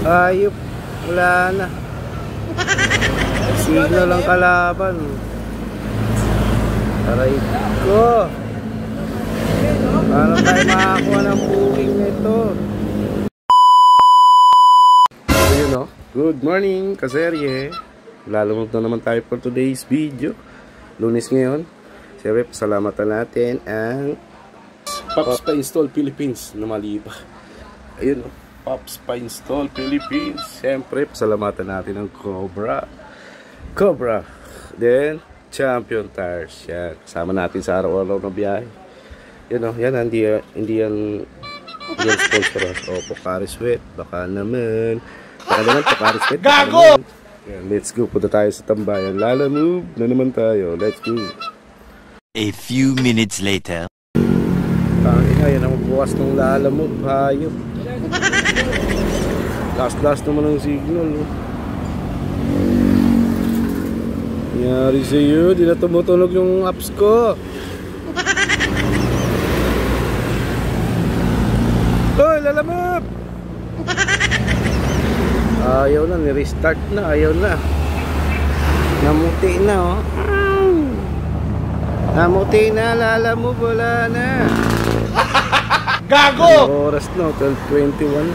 Ayop. Wala na. Signal lang kalaban. Aray ko. Paano tayo makakuha ng booking nito? So yun o. Good morning, kaserye. Lalunod na naman tayo for today's video. Lunes ngayon. Siyempre, pasalamatan natin ang Pops Pa-Install Philippines na mali pa. Ayun o. Pops Pa-Install Philippines. Siyempre, pasalamatan natin ang Cobra. Then, Champion Tires. Yan. Kasama natin sa araw-araw na biyahe. Yan o. Yan. Hindi yan sponsor. O, Pocari Sweat. Baka naman. Pocari Sweat. Gago! Yan. Let's go. Punta tayo sa tambayan. Lalamove na naman tayo. Let's go. A few minutes later. Tangina, yan ang bukas ng Lalamove. Hayop. Last naman ang signal. Nangyari sa'yo, di na tumutunog yung apps ko. Hoy, Lalamove! Ayaw na, nirestart na, ayaw na. Namuti na, oh. Namuti na, Lalamove, wala na. Gago! Ang oras na, 12:21.